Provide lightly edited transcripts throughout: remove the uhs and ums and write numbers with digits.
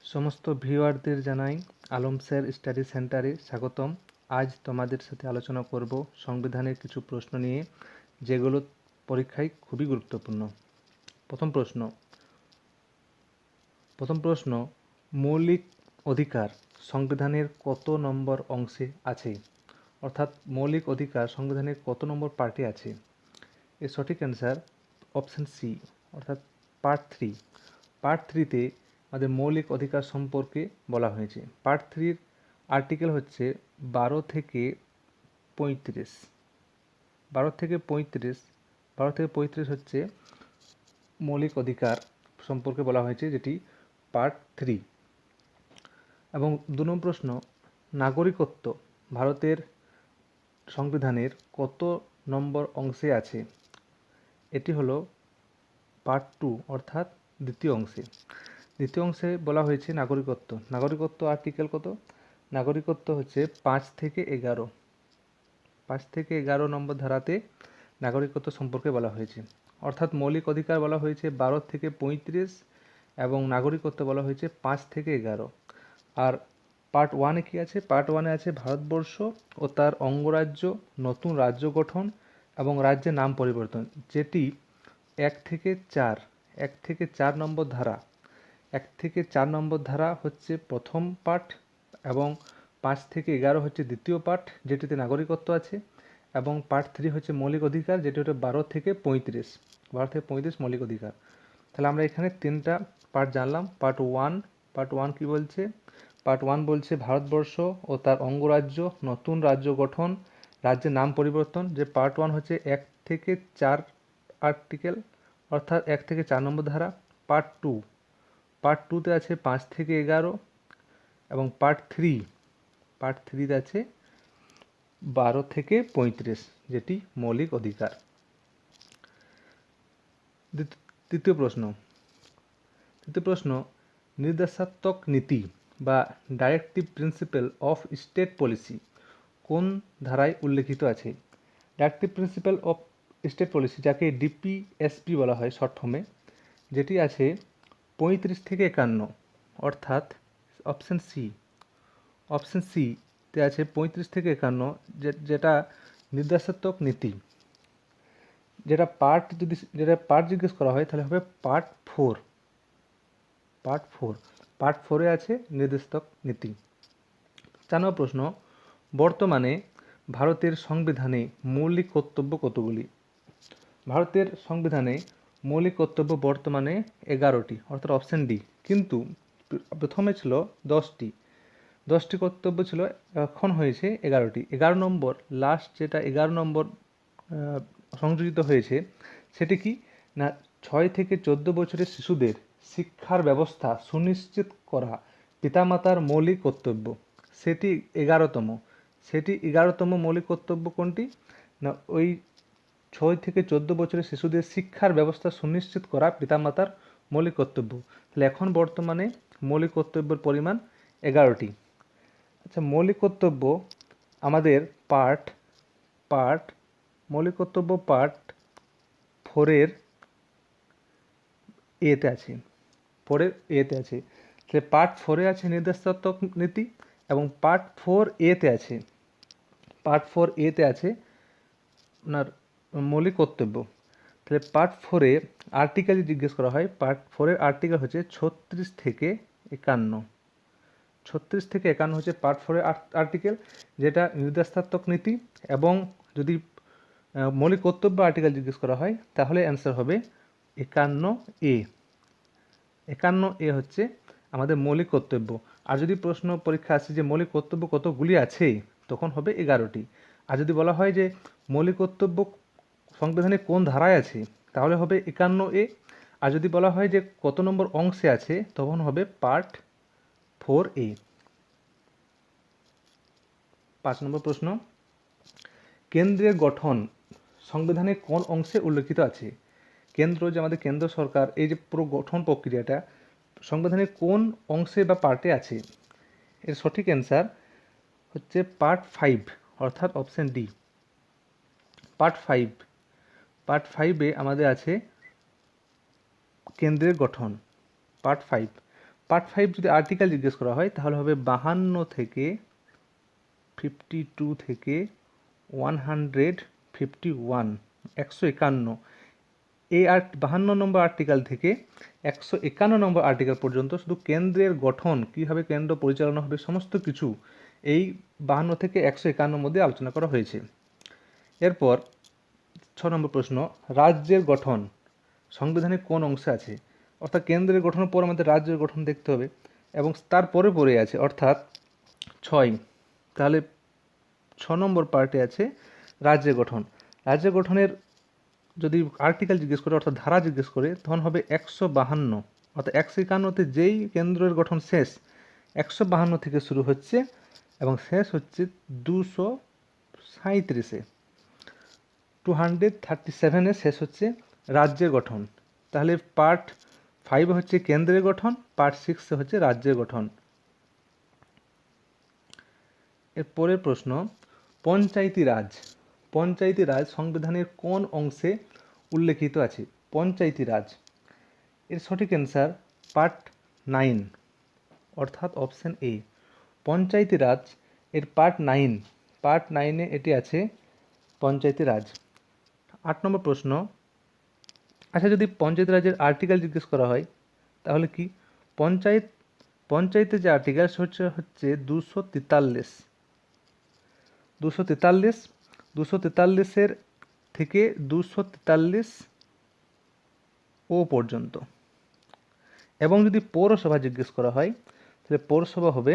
সমস্ত ভিউয়ারদের জানাই Alam sir study সেন্টারে স্বাগতম। আজ তোমাদের সাথে আলোচনা করব সংবিধানের কিছু প্রশ্ন নিয়ে, যেগুলো পরীক্ষায় খুবই গুরুত্বপূর্ণ। প্রথম প্রশ্ন, মৌলিক অধিকার সংবিধানের কত নম্বর অংশে আছে? অর্থাৎ মৌলিক অধিকার সংবিধানের কত নম্বর পার্টে আছে? এর সঠিক অ্যান্সার অপশন সি, অর্থাৎ পার্ট 3। পার্ট 3তে আমাদের মৌলিক অধিকার সম্পর্কে বলা হয়েছে। পার্ট 3-র আর্টিকেল হচ্ছে 12 থেকে 35। 12 থেকে 35 হচ্ছে মৌলিক অধিকার সম্পর্কে বলা হয়েছে, যেটি পার্ট 3। এবং 2 নম্বর প্রশ্ন, নাগরিকত্ব ভারতের সংবিধানের কত নম্বর অংশে আছে? এটি হলো পার্ট 2, অর্থাৎ দ্বিতীয় অংশে। দ্বিতীয় অংশে বলা হয়েছে নাগরিকত্ব আর্টিকেল কত? নাগরিকত্ব হচ্ছে 5 থেকে 11 নম্বর ধারাতে নাগরিকত্ব সম্পর্কে বলা হয়েছে। অর্থাৎ মৌলিক অধিকার বলা হয়েছে 12 থেকে 35 এবং নাগরিকত্ব বলা হয়েছে 5 থেকে 11। আর পার্ট 1-এ কী আছে? পার্ট 1-এ আছে ভারতবর্ষ ও তার অঙ্গরাজ্য, নতুন রাজ্য গঠন এবং রাজ্যের নাম পরিবর্তন, যেটি 1 থেকে 4 নম্বর ধারা। 1 থেকে 4 নম্বর ধারা হচ্ছে প্রথম পার্ট এবং 5 থেকে 11 হচ্ছে দ্বিতীয় পার্ট, যেটিতে নাগরিকত্ব আছে। এবং পার্ট 3 হচ্ছে মৌলিক অধিকার, যেটি হচ্ছে 12 থেকে 35 মৌলিক অধিকার। তাহলে আমরা এখানে 3টা পার্ট জানলাম। পার্ট 1 কী বলছে? পার্ট 1 বলছে ভারতবর্ষ ও তার অঙ্গরাজ্য, নতুন রাজ্য গঠন, রাজ্যের নাম পরিবর্তন। যে পার্ট 1 হচ্ছে 1 থেকে 4 আর্টিকেল, অর্থাৎ 1 থেকে 4 নম্বর ধারা। পার্ট 2-তে আছে 5 থেকে 11 এবং পার্ট 3-তে আছে 12 থেকে 35, যেটি মৌলিক অধিকার। তৃতীয় প্রশ্ন, নির্দেশাত্মক নীতি বা directive principle of state policy কোন ধারায় উল্লেখিত আছে? Directive principle of state policy, যাকে ডিপিএসপি বলা হয় শর্ট ফর্মে, যেটি আছে 35 থেকে 51, অর্থাৎ অপশন সিতে আছে 35 থেকে 51, যেটা নির্দেশাত্মক নীতি। যেটা পার্ট জিজ্ঞেস করা হয় তাহলে হবে পার্ট 4-এ আছে নির্দেশাত্মক নীতি। 4 নম্বর প্রশ্ন, বর্তমানে ভারতের সংবিধানে মৌলিক কর্তব্য কতগুলি? ভারতের সংবিধানে মৌলিক কর্তব্য বর্তমানে 11টি, অর্থাৎ অপশন ডি। কিন্তু প্রথমে ছিল 10টি কর্তব্য ছিল, এখন হয়েছে 11টি। 11 নম্বর লাস্ট, যেটা 11 নম্বর সংযোজিত হয়েছে, সেটি কি না 6 থেকে 14 বছরের শিশুদের শিক্ষার ব্যবস্থা সুনিশ্চিত করা পিতামাতার মৌলিক কর্তব্য। সেটি 11তম মৌলিক কর্তব্য কোনটি? না ওই 6 থেকে 14 বছরের শিশুদের শিক্ষার ব্যবস্থা সুনিশ্চিত করা পিতামাতার মৌলিক কর্তব্য। তাহলে এখন বর্তমানে মৌলিক কর্তব্যের পরিমাণ 11টি। আচ্ছা, মৌলিক কর্তব্য আমাদের মৌলিক কর্তব্য পার্ট 4-এর এতে আছে। তাহলে পার্ট 4-এ আছে নির্দেশাত্মক নীতি এবং পার্ট 4-এতে আছে আপনার মৌলিক কর্তব্য। তাহলে পার্ট 4-এ আর্টিকেল জিজ্ঞেস করা হয়, পার্ট 4-এর আর্টিকেল হচ্ছে 36 থেকে 51 হচ্ছে পার্ট 4-এর আর্টিকেল, যেটা নির্দেশাত্মক নীতি। এবং যদি মৌলিক কর্তব্য আর্টিকেল জিজ্ঞেস করা হয় তাহলে অ্যান্সার হবে 51A হচ্ছে আমাদের মৌলিক কর্তব্য। আর যদি প্রশ্ন পরীক্ষা আসে যে মৌলিক কর্তব্য কতগুলি আছে, তখন হবে 11টি। আর যদি বলা হয় যে মৌলিক কর্তব্য সংবিধানে কোন ধারায় আছে, তাহলে হবে 51A। আর যদি বলা হয় যে কত নম্বর অংশে আছে, তখন হবে পার্ট 4A। 5 নম্বর প্রশ্ন, কেন্দ্রের গঠন সংবিধানে কোন অংশে উল্লেখিত আছে? কেন্দ্র, যে আমাদের কেন্দ্র সরকার, এই যে পুরো গঠন প্রক্রিয়াটা সংবিধানের কোন অংশে বা পার্টে আছে? এর সঠিক অ্যান্সার হচ্ছে পার্ট 5, অর্থাৎ অপশন ডি। পার্ট 5-এ আমাদের আছে কেন্দ্রের গঠন, পার্ট পার্ট 5 যদি আর্টিকেল জিজ্ঞেস করা হয় তাহলে হবে 52 থেকে 52 থেকে 151, 151। এই 52 নম্বর আর্টিকেল থেকে 151 নম্বর আর্টিকেল পর্যন্ত শুধু কেন্দ্রের গঠন, কীভাবে কেন্দ্র পরিচালনা হবে, সমস্ত কিছু এই 52 থেকে 151 মধ্যে আলোচনা করা হয়েছে। এরপর 6 নম্বর প্রশ্ন, রাজ্যের গঠন সংবিধানের কোন অংশে আছে? অর্থাৎ কেন্দ্রের গঠনের পর আমাদের রাজ্যের গঠন দেখতে হবে এবং তারপরে পরে আছে অর্থাৎ 6। তাহলে 6 নম্বর পার্টে আছে রাজ্যের গঠন। রাজ্যের গঠনের যদি আর্টিকেল জিজ্ঞেস করে অর্থাৎ ধারা জিজ্ঞেস করে তখন হবে 152, অর্থাৎ 151তে যেই কেন্দ্রের গঠন শেষ 152 থেকে শুরু হচ্ছে এবং শেষ হচ্ছে 237-এ, 237-এ শেষ হচ্ছে রাজ্যের গঠন। তাহলে পার্ট 5 হচ্ছে কেন্দ্রের গঠন, পার্ট 6 হচ্ছে রাজ্যের গঠন। এর পরের প্রশ্ন, পঞ্চায়েতি রাজ। পঞ্চায়েতি রাজ সংবিধানের কোন অংশে উল্লেখিত আছে? পঞ্চায়েতি রাজ এর সঠিক অ্যান্সার পার্ট 9, অর্থাৎ অপশন এ। পঞ্চায়েতি রাজ এর পার্ট 9-এ এটি আছে পঞ্চায়েতি রাজ। 8 নম্বর প্রশ্ন, আচ্ছা যদি পঞ্চায়েত রাজের আর্টিকেল জিজ্ঞেস করা হয় তাহলে কি? পঞ্চায়েতের যে আর্টিকেল হচ্ছে 243 থেকে 243 ও পর্যন্ত। এবং যদি পৌরসভা জিজ্ঞেস করা হয় তাহলে পৌরসভা হবে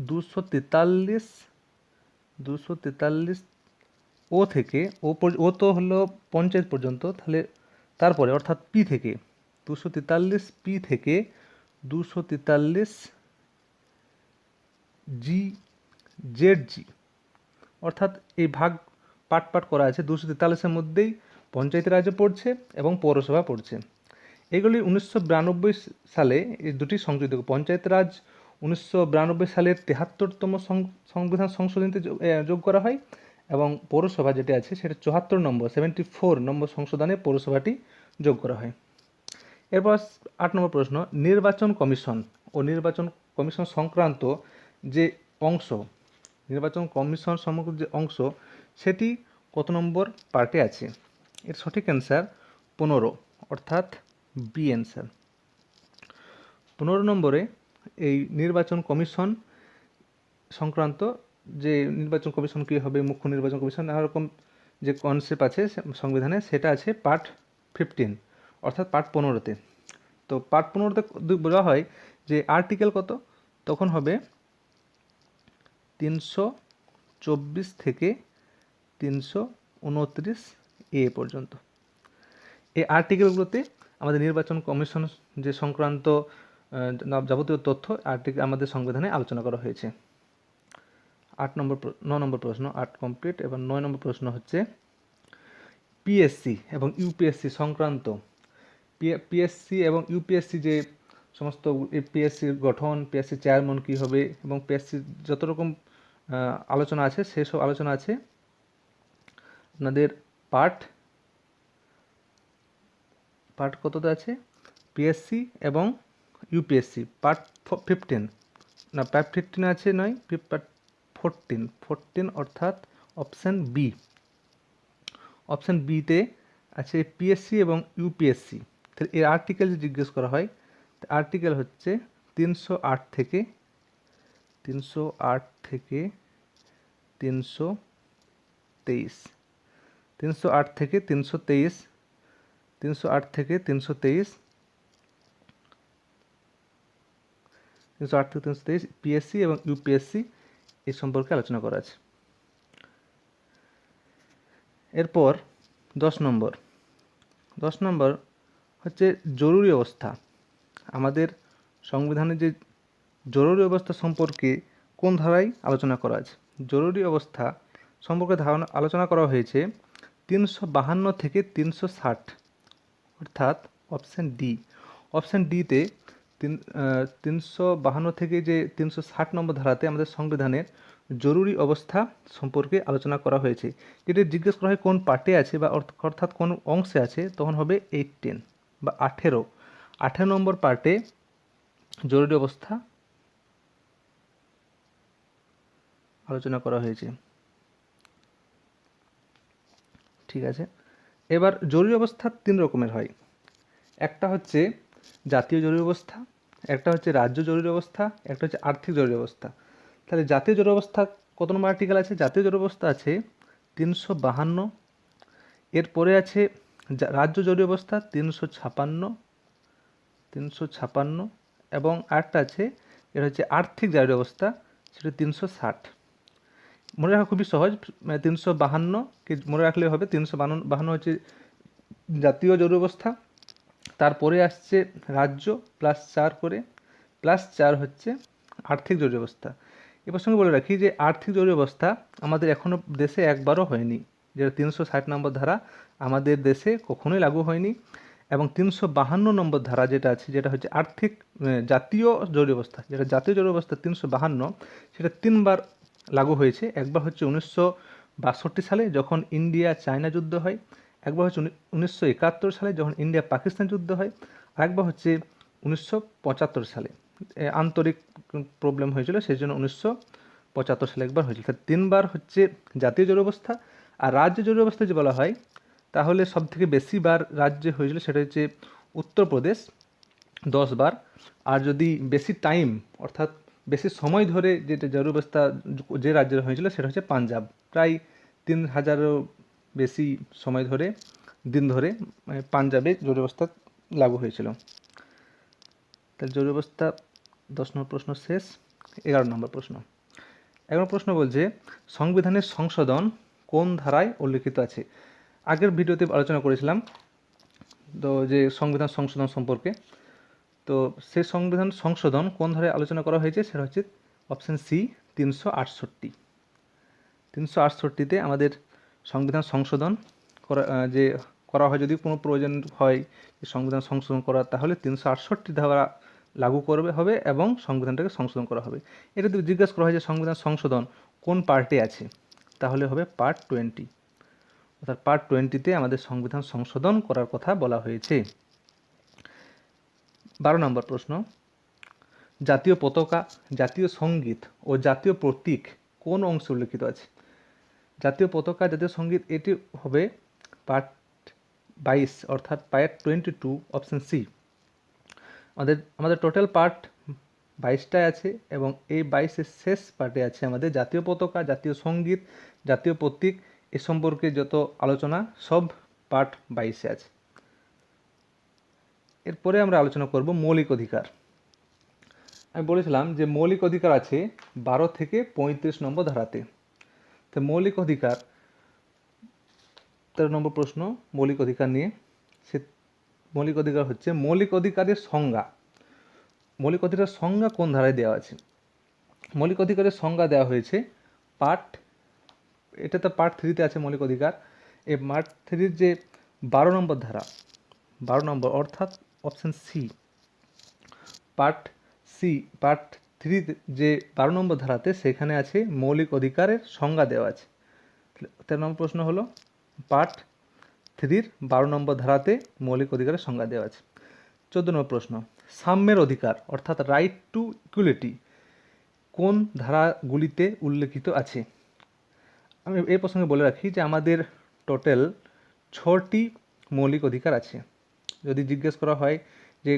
243 ও থেকে ও তো হলো পঞ্চায়েত পর্যন্ত, তাহলে তারপরে অর্থাৎ পি থেকে 243 পি থেকে 243 জি জেড জি, অর্থাৎ এই ভাগ পাট করা আছে 243-এর মধ্যেই পঞ্চায়েতি রাজও পড়ছে এবং পৌরসভা পড়ছে। এগুলি 1992 সালে এই দুটি সংযোজিত। পঞ্চায়েত রাজ 1992 সালের 73তম সংবিধান সংশোধনীতে যোগ করা হয় এবং পৌরসভা যেটা আছে সেটা 74 নম্বর সংশোধনে পৌরসভাটি যোগ করা হয়। এরপর 8 নম্বর প্রশ্ন, নির্বাচন কমিশন সংক্রান্ত যে অংশ, নির্বাচন কমিশন সমগ্র যে অংশ সেটি কত নম্বর পার্টে আছে? এর সঠিক অ্যান্সার 15, অর্থাৎ বি অ্যান্সার। 15 নম্বরে এই নির্বাচন কমিশন সংক্রান্ত যে নির্বাচন কমিশন কী হবে, মুখ্য নির্বাচন কমিশন, নানা রকম যে কনসেপ্ট আছে সংবিধানে সেটা আছে পার্ট 15, অর্থাৎ পার্ট 15-তে। তো পার্ট 15-তে বলা হয় যে আর্টিকেল কত, তখন হবে 324 থেকে 329 এ পর্যন্ত। এই আর্টিকেলগুলোতে আমাদের নির্বাচন কমিশন যে সংক্রান্ত যাবতীয় তথ্য আর্টিকেল আমাদের সংবিধানে আলোচনা করা হয়েছে। 9 নম্বর প্রশ্ন, 8 কমপ্লিট। এবার 9 নম্বর প্রশ্ন হচ্ছে পিএসসি এবং ইউপিএসসি সংক্রান্ত। পিএসসি এবং ইউপিএসসি যে সমস্ত পিএসসির গঠন, পিএসসি চেয়ারম্যান কী হবে এবং পিএসসির যত রকম আলোচনা আছে সেসব আলোচনা আছে আপনাদের পার্ট কততে আছে? পিএসসি এবং ইউপিএসসি পার্ট 15, না পার্ট 15 আছে নয়, পার্ট 14, অর্থাৎ অপশান বি। অপশান বিতে আছে পিএসসি এবং ইউপিএসসি। তাহলে এর আর্টিকেল যে জিজ্ঞেস করা হয়, আর্টিকেল হচ্ছে 308 থেকে 323, 308 থেকে 323, 308 থেকে 323, 308 থেকে 323 পিএসসি এবং ইউপিএসসি এই সম্পর্কে আলোচনা করা আছে। এরপর 10 নম্বর হচ্ছে জরুরি অবস্থা। আমাদের সংবিধানে যে জরুরি অবস্থা সম্পর্কে কোন ধারায় আলোচনা করা আছে? জরুরি অবস্থা সম্পর্কে আলোচনা করা হয়েছে 352 থেকে 360, অর্থাৎ অপশান ডি। অপশান ডিতে 352 থেকে যে 360 নম্বর ধারাতে আমাদের সংবিধানের জরুরি অবস্থা সম্পর্কে আলোচনা করা হয়েছে। যেটি জিজ্ঞেস করা হয় কোন পার্টে আছে বা অর্থাৎ কোন অংশে আছে, তখন হবে 18 বা 18 নম্বর পার্টে জরুরি অবস্থা আলোচনা করা হয়েছে। ঠিক আছে, এবার জরুরি অবস্থা 3 রকমের হয়। একটা হচ্ছে জাতীয় জরুরি অবস্থা, একটা হচ্ছে রাজ্য জরুরি অবস্থা, একটা হচ্ছে আর্থিক জরুরি অবস্থা। তাহলে জাতীয় জরুরি অবস্থা কত নম্বর আর্টিকেল আছে? জাতীয় জরুরি অবস্থা আছে 352। এরপরে আছে রাজ্য জরুরি অবস্থা 356 এবং আরেকটা আছে, এটা হচ্ছে আর্থিক জরুরি অবস্থা, সেটা 360। মনে রাখা খুবই সহজ, 352কে মনে রাখলে হবে। 352 হচ্ছে জাতীয় জরুরি অবস্থা, তারপরে আসছে রাজ্য +4 করে, +4 হচ্ছে আর্থিক জরুরি অবস্থা। এবার সঙ্গে বলে রাখি যে আর্থিক জরুরি অবস্থা আমাদের এখনও দেশে একবারও হয়নি, যেটা 360 নম্বর ধারা আমাদের দেশে কখনোই লাগু হয়নি। এবং 352 নম্বর ধারা যেটা আছে, যেটা হচ্ছে আর্থিক জাতীয় জরুরি অবস্থা, যেটা জাতীয় জরুরি অবস্থা 352, সেটা 3বার লাগু হয়েছে। একবার হচ্ছে 1962 সালে যখন ইন্ডিয়া চায়না যুদ্ধ হয়, একবার হচ্ছে 1971 সালে যখন ইন্ডিয়া পাকিস্তান যুদ্ধ হয়, আর একবার হচ্ছে 1975 সালে আন্তরিক প্রবলেম হয়েছিল, সেই জন্য 1975 সালে একবার হয়েছিল। 3বার হচ্ছে জাতীয় জরুরি অবস্থা। আর রাজ্য জরুরি অবস্থা যে বলা হয়, তাহলে সব থেকে বেশি বার রাজ্যে হয়েছিল সেটা হচ্ছে উত্তরপ্রদেশ, 10 বার। আর যদি বেশি টাইম অর্থাৎ বেশি সময় ধরে যেটা জরুরি অবস্থা যে রাজ্যের হয়েছিল সেটা হচ্ছে পাঞ্জাব, প্রায় 3000-এরও বেশি সময় ধরে দিন ধরে পাঞ্জাবে জরুরি অবস্থা লাগু হয়েছিল। তাহলে জরুরি অবস্থা 10 নম্বর প্রশ্ন শেষ। 11 নম্বর প্রশ্ন। 11 প্রশ্ন বলছে সংবিধানের সংশোধন কোন ধারায় উল্লিখিত আছে? আগের ভিডিওতে আলোচনা করেছিলাম তো যে সংবিধান সংশোধন সম্পর্কে, তো সেই সংবিধান সংশোধন কোন ধারায় আলোচনা করা হয়েছে সেটা হচ্ছে অপশান সি 368। 368তে আমাদের সংবিধান সংশোধন যে করা হয়, যদি কোনো প্রয়োজন হয় সংবিধান সংশোধন করা, তাহলে 368 ধারা লাগু হবে এবং সংবিধানটাকে সংশোধন করা হবে। এটা যদি জিজ্ঞাসা করা হয় যে সংবিধান সংশোধন কোন পার্টে আছে, তাহলে হবে পার্ট 20, অর্থাৎ পার্ট 20তে আমাদের সংবিধান সংশোধন করার কথা বলা হয়েছে। 12 নম্বর প্রশ্ন, জাতীয় পতাকা, জাতীয় সঙ্গীত ও জাতীয় প্রতীক কোন অংশে উল্লিখিত আছে? জাতীয় পতাকা, জাতীয় সঙ্গীত এটি হবে পার্ট 22, অর্থাৎ পার্ট 22, অপশান সি। আমাদের টোটাল পার্ট 22টায় আছে এবং এই 22-এর শেষ পার্টে আছে আমাদের জাতীয় পতাকা, জাতীয় সঙ্গীত, জাতীয় প্রতীক এ সম্পর্কে যত আলোচনা সব পার্ট 22-এ আছে। এরপরে আমরা আলোচনা করব মৌলিক অধিকার। আমি বলেছিলাম যে মৌলিক অধিকার আছে 12 থেকে 35 নম্বর ধারাতে। তো মৌলিক অধিকার 13 নম্বর প্রশ্ন মৌলিক অধিকার নিয়ে। সে মৌলিক অধিকার হচ্ছে মৌলিক অধিকারের সংজ্ঞা। মৌলিক অধিকারের সংজ্ঞা কোন ধারায় দেওয়া আছে? মৌলিক অধিকারের সংজ্ঞা দেওয়া হয়েছে এটা তো পার্ট 3-তে আছে মৌলিক অধিকার। এই পার্ট 3-র যে 12 নম্বর ধারা, 12 নম্বর অর্থাৎ অপশান সি, পার্ট 3 যে 12 নম্বর ধারাতে সেখানে আছে মৌলিক অধিকারের সংজ্ঞা দেওয়া আছে। 13 নম্বর প্রশ্ন হলো পার্ট 3-র 12 নম্বর ধারাতে মৌলিক অধিকারের সংজ্ঞা দেওয়া আছে। 14 নম্বর প্রশ্ন, সাম্যের অধিকার অর্থাৎ রাইট টু ইকুয়ালিটি কোন ধারাগুলিতে উল্লেখিত আছে? আমি এই প্রসঙ্গে বলে রাখি যে আমাদের টোটাল 6টি মৌলিক অধিকার আছে। যদি জিজ্ঞেস করা হয় যে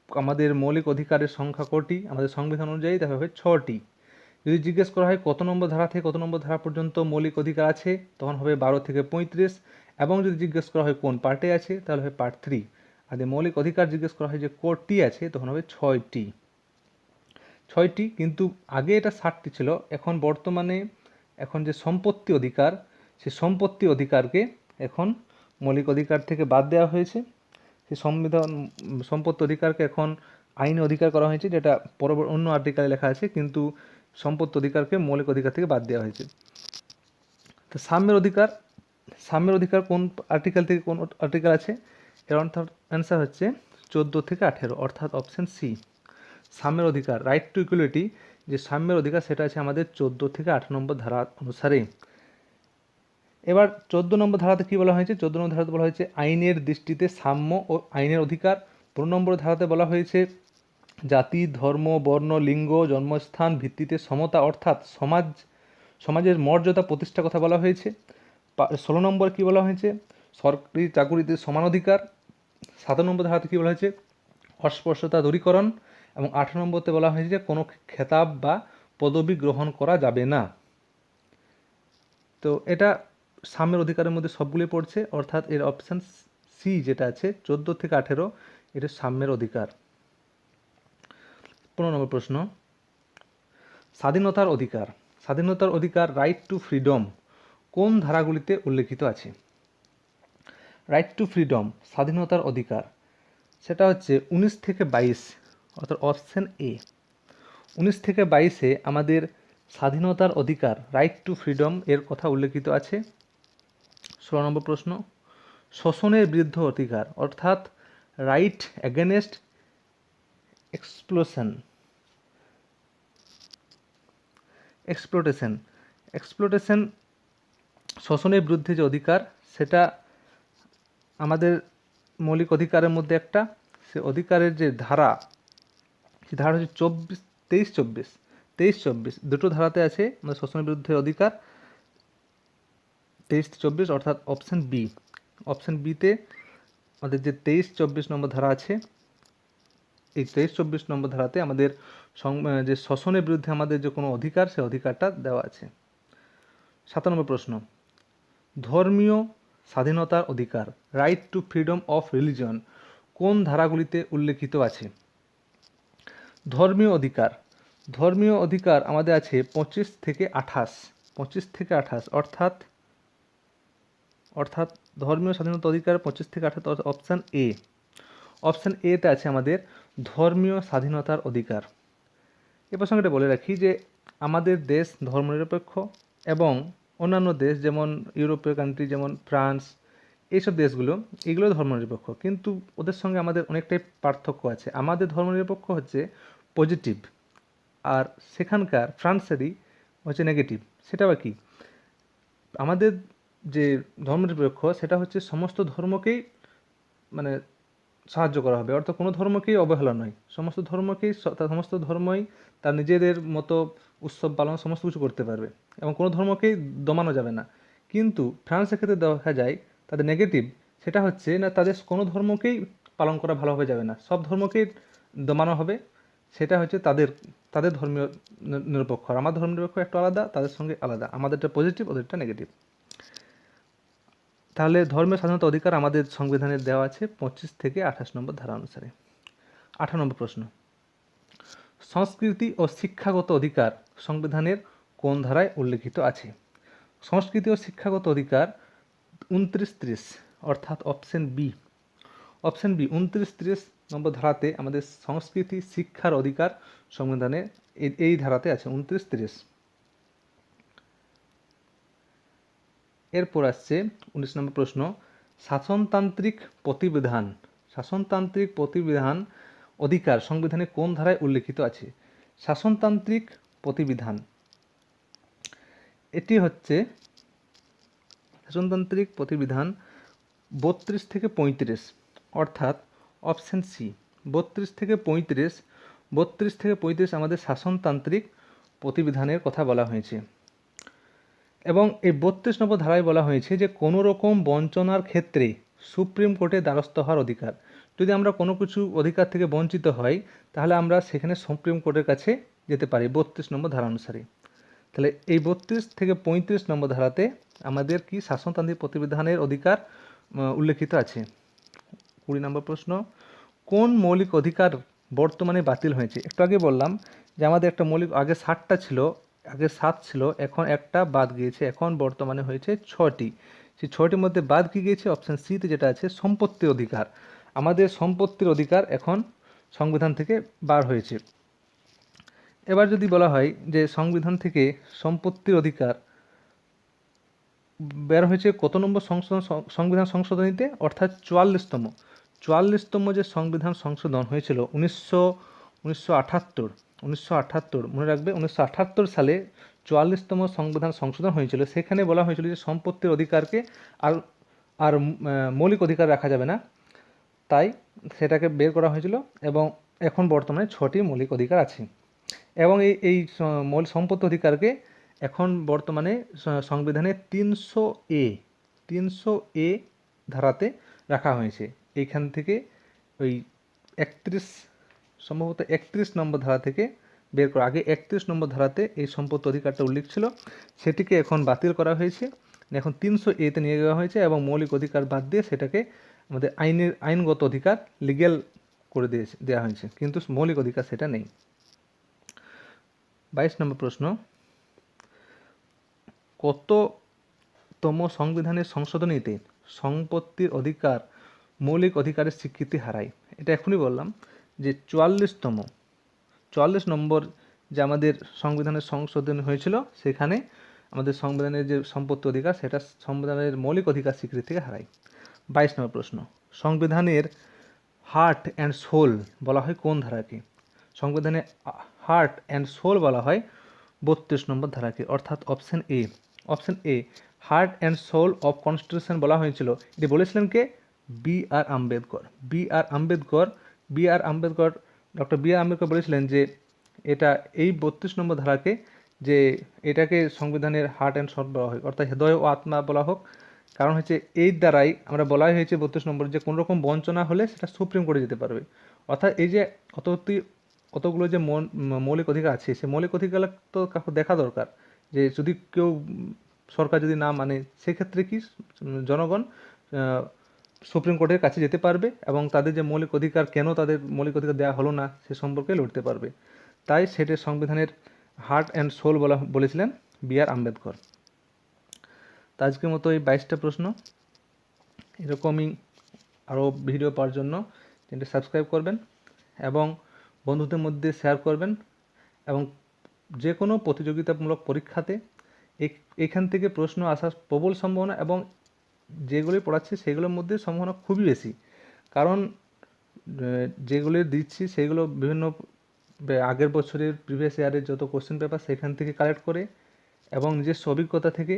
আমাদের মৌলিক অধিকারের সংখ্যা কটি আমাদের সংবিধান অনুযায়ী, তাহলে হবে 6টি। যদি জিজ্ঞেস করা হয় কত নম্বর ধারা থেকে কত নম্বর ধারা পর্যন্ত মৌলিক অধিকার আছে, তখন হবে 12 থেকে 35। এবং যদি জিজ্ঞেস করা হয় কোন পার্টে আছে, তাহলে হবে পার্ট 3। আর যদি মৌলিক অধিকার জিজ্ঞেস করা হয় যে কটি আছে, তখন হবে 6টি। কিন্তু আগে এটা 60টি ছিল। এখন বর্তমানে যে সম্পত্তি অধিকার, সেই সম্পত্তি অধিকারকে এখন মৌলিক অধিকার থেকে বাদ দেওয়া হয়েছে। সেই সম্পত্তি অধিকারকে এখন আইনি অধিকার করা হয়েছে, যেটা অন্য আর্টিকেলে লেখা আছে, কিন্তু সম্পত্তি অধিকারকে মৌলিক অধিকার থেকে বাদ দেওয়া হয়েছে। তো সাম্যের অধিকার কোন আর্টিকেল থেকে কোন আর্টিকেল আছে? এর অ্যান্সার হচ্ছে 14 থেকে 18, অর্থাৎ অপশান সি। সাম্যের অধিকার রাইট টু ইকুয়ালিটি, যে সাম্যের অধিকার সেটা আছে আমাদের 14 থেকে 18 নম্বর ধারা অনুসারে। এবার 14 নম্বর ধারাতে কী বলা হয়েছে? 14 নম্বর ধারাতে বলা হয়েছে আইনের দৃষ্টিতে সাম্য ও আইনের অধিকার। 15 নম্বর ধারাতে বলা হয়েছে জাতি, ধর্ম, বর্ণ, লিঙ্গ, জন্মস্থান ভিত্তিতে সমতা অর্থাৎ সমাজের মর্যাদা প্রতিষ্ঠার কথা বলা হয়েছে। 16 নম্বর কী বলা হয়েছে? সরকারি চাকুরিতে সমান অধিকার। 7 নম্বর ধারাতে কী বলা হয়েছে? অস্পৃশ্যতা দূরীকরণ। এবং 8 নম্বরতে বলা হয়েছে যে কোনো খেতাব বা পদবি গ্রহণ করা যাবে না। তো এটা সাম্যের অধিকারের মধ্যে সবগুলি পড়ছে, অর্থাৎ এর অপশান সি যেটা আছে 14 থেকে 18 এটা সাম্যের অধিকার। 15 নম্বর প্রশ্ন, স্বাধীনতার অধিকার। স্বাধীনতার অধিকার রাইট টু ফ্রিডম কোন ধারাগুলিতে উল্লেখিত আছে? রাইট টু ফ্রিডম স্বাধীনতার অধিকার সেটা হচ্ছে 19 থেকে 22, অর্থাৎ অপশান এ। 19 থেকে 22-এ আমাদের স্বাধীনতার অধিকার রাইট টু ফ্রিডম এর কথা উল্লেখিত আছে। 16 নম্বর প্রশ্ন, শোষণের বিরুদ্ধে অধিকার অর্থাৎ রাইট অ্যাগেনস্ট এক্সপ্লোটেশন শোষণের বিরুদ্ধে যে অধিকার সেটা আমাদের মৌলিক অধিকারের মধ্যে একটা। সে অধিকারের যে ধারা, সে ধারা হচ্ছে 23-24 দুটো ধারাতে আছে আমাদের শোষণের বিরুদ্ধে অধিকার 23-24, অর্থাৎ অপশান বি। অপশান বিতে আমাদের যে 23-24 নম্বর ধারা আছে, এই 23-24 নম্বর ধারাতে আমাদের যে শোষণের বিরুদ্ধে আমাদের যে কোনো অধিকার, সে অধিকারটা দেওয়া আছে। 7 নম্বর প্রশ্ন, ধর্মীয় স্বাধীনতার অধিকার right two freedom of religion কোন ধারাগুলিতে উল্লেখিত আছে? ধর্মীয় অধিকার আমাদের আছে 25 থেকে 28, অর্থাৎ ধর্মীয় স্বাধীনতা অধিকার 25 থেকে 28, অপশান এ। অপশান এতে আছে আমাদের ধর্মীয় স্বাধীনতার অধিকার। এ প্রসঙ্গে বলে রাখি যে আমাদের দেশ ধর্মনিরপেক্ষ এবং অন্যান্য দেশ যেমন ইউরোপীয় কান্ট্রি যেমন ফ্রান্স, এইসব দেশগুলো এগুলো ধর্মনিরপেক্ষ, কিন্তু ওদের সঙ্গে আমাদের অনেকটাই পার্থক্য আছে। আমাদের ধর্মনিরপেক্ষ হচ্ছে পজিটিভ, আর সেখানকার ফ্রান্সেরই হচ্ছে নেগেটিভ। সেটা আবার কি? আমাদের যে ধর্মনিরপেক্ষ সেটা হচ্ছে সমস্ত ধর্মকেই মানে সাহায্য করা হবে, অর্থাৎ কোনো ধর্মকেই অবহেলা নয়, সমস্ত ধর্মই তার নিজেদের মতো উৎসব পালন সমস্ত কিছু করতে পারবে এবং কোনো ধর্মকেই দমানো যাবে না। কিন্তু ফ্রান্সের ক্ষেত্রে দেখা যায় তাদের নেগেটিভ, সেটা হচ্ছে না তাদের কোনো ধর্মকেই পালন করা ভালোভাবে যাবে না, সব ধর্মকেই দমানো হবে। সেটা হচ্ছে তাদের ধর্মীয় নিরপেক্ষ। আর আমার ধর্ম নিরপেক্ষ একটু আলাদা, তাদের সঙ্গে আলাদা, আমাদেরটা পজিটিভ, ওদেরটা নেগেটিভ। তাহলে ধর্মীয় স্বাধীনতা অধিকার আমাদের সংবিধানে দেওয়া আছে 25 থেকে 28 নম্বর ধারা অনুসারে। 18 নম্বর প্রশ্ন, সংস্কৃতি ও শিক্ষাগত অধিকার সংবিধানের কোন ধারায় উল্লেখিত আছে? সংস্কৃতি ও শিক্ষাগত অধিকার 29-30, অর্থাৎ অপশন বি। 29-30 নম্বর ধারাতে আমাদের সংস্কৃতি শিক্ষার অধিকার সংবিধানে এই ধারাতে আছে 29-30। এরপর আসছে 19 নম্বর প্রশ্ন, শাসনতান্ত্রিক প্রতিবিধান অধিকার সংবিধানে কোন ধারায় উল্লেখিত আছে? শাসনতান্ত্রিক প্রতিবিধান এটি হচ্ছে শাসনতান্ত্রিক প্রতিবিধান 32 থেকে 35, অর্থাৎ অপশন সি 32 থেকে 35 আমাদের শাসনতান্ত্রিক প্রতিবিধানের কথা বলা হয়েছে। এবং এই 32 নম্বর ধারায় বলা হয়েছে যে কোনো রকম বঞ্চনার ক্ষেত্রে সুপ্রিম কোর্টে দ্বারস্থ হওয়ার অধিকার। যদি আমরা কোনো কিছু অধিকার থেকে বঞ্চিত হই তাহলে আমরা সেখানে সুপ্রিম কোর্টের কাছে যেতে পারি 32 নম্বর ধারা অনুসারে। তাহলে এই 32 থেকে 35 নম্বর ধারাতে আমাদের কি শাসনতান্ত্রিক প্রতিবিধানের অধিকার উল্লেখিত আছে। 20 নম্বর প্রশ্ন, কোন মৌলিক অধিকার বর্তমানে বাতিল হয়েছে? একটু আগে বললাম যে আমাদের একটা মৌলিক আগে 7টা ছিল, আগে 7 ছিল, এখন একটা বাদ গিয়েছে, এখন বর্তমানে হয়েছে 6টি। সেই 6টির মধ্যে বাদ কি গিয়েছে? অপশান সিতে যেটা আছে সম্পত্তির অধিকার। আমাদের সম্পত্তির অধিকার এখন সংবিধান থেকে বার হয়েছে। এবার যদি বলা হয় যে সংবিধান থেকে সম্পত্তির অধিকার বের হয়েছে কত নম্বর সংবিধান সংশোধনীতে, অর্থাৎ 44তম যে সংবিধান সংশোধন হয়েছিল 1978 মনে রাখবে 1978 সালে 44তম সংবিধান সংশোধন হয়েছিল। সেখানে বলা হয়েছিল যে সম্পত্তির অধিকারকে আর মৌলিক অধিকার রাখা যাবে না, তাই সেটাকে বের করা হয়েছিল এবং এখন বর্তমানে 6টি মৌলিক অধিকার আছে এবং এই মৌলিক সম্পত্তি অধিকারকে এখন বর্তমানে সংবিধানের 300 এ ধারাতে রাখা হয়েছে। এইখান থেকে ওই 31 সম্ভবত 31 নম্বর ধারা থেকে বের করা, আগে 31 নম্বর ধারাতে এই সম্পত্তি অধিকারটা উল্লেখ ছিল, সেটিকে এখন বাতিল করা হয়েছে, এখন 300 এতে নিয়ে যাওয়া হয়েছে এবং মৌলিক অধিকার বাদ দিয়ে সেটাকে আমাদের আইনগত অধিকার লিগ্যাল করে দেওয়া হয়েছে, কিন্তু মৌলিক অধিকার সেটা নেই। 22 নম্বর প্রশ্ন, কততম সংবিধানের সংশোধনীতে সম্পত্তির অধিকার মৌলিক অধিকারের স্বীকৃতি হারায়? এটা এখনই বললাম যে 44 নম্বর যে আমাদের সংবিধানের সংশোধন হয়েছিল, সেখানে আমাদের সংবিধানের যে সম্পত্তি অধিকার সেটা সংবিধানের মৌলিক অধিকার স্বীকৃতি থেকে হারায়। 22 নম্বর প্রশ্ন, সংবিধানের হার্ট অ্যান্ড সোল বলা হয় কোন ধারাকে? সংবিধানে হার্ট অ্যান্ড সোল বলা হয় 32 নম্বর ধারাকে, অর্থাৎ option A heart and soul of constitution বলা হয়েছিল। এটি বলেছিলেন কে? B.R. Ambedkar. Doctor B.R. Ambedkar বলেছিলেন যে এটা এই 32 নম্বর ধারাকে, যে এটাকে সংবিধানের হার্ট অ্যান্ড সোল বলা হয়, অর্থাৎ হৃদয় ও আত্মা বলা হোক। কারণ হচ্ছে এই দ্বারাই আমরা বলাই হয়েছে 32 নম্বর যে কোনো রকম বঞ্চনা হলে সেটা সুপ্রিম কোর্টে যেতে পারবে। অর্থাৎ এই যে অতগুলো যে মৌলিক অধিকার আছে, সে মৌলিক অধিকার তো কাউকে দেখা দরকার, যে যদি কেউ সরকার যদি না মানে সেক্ষেত্রে কি জনগণ সুপ্রিম কোর্টের কাছে যেতে পারবে এবং তাদের যে মৌলিক অধিকার, কেন তাদের মৌলিক অধিকার দেওয়া হলো না সে সম্পর্কে লড়তে পারবে। তাই সেটা সংবিধানের হার্ট অ্যান্ড সোল বলেছিলেন B.R. আম্বেদকর। তো আজকের মতো এই 22টা প্রশ্ন। এরকমই আরও ভিডিও পাওয়ার জন্য চ্যানেলটি সাবস্ক্রাইব করবেন এবং বন্ধুদের মধ্যে শেয়ার করবেন, এবং যে কোনো প্রতিযোগিতামূলক পরীক্ষাতে এখান থেকে প্রশ্ন আসার প্রবল সম্ভাবনা, এবং যেগুলি পড়াচ্ছি সেগুলোর মধ্যে সম্ভাবনা খুবই বেশি, কারণ যেগুলি দিচ্ছি সেগুলো বিভিন্ন আগের বছরের প্রিভিয়াস ইয়ারের যত কোশ্চেন পেপার সেখান থেকে কালেক্ট করে এবং নিজস্ব অভিজ্ঞতা থেকে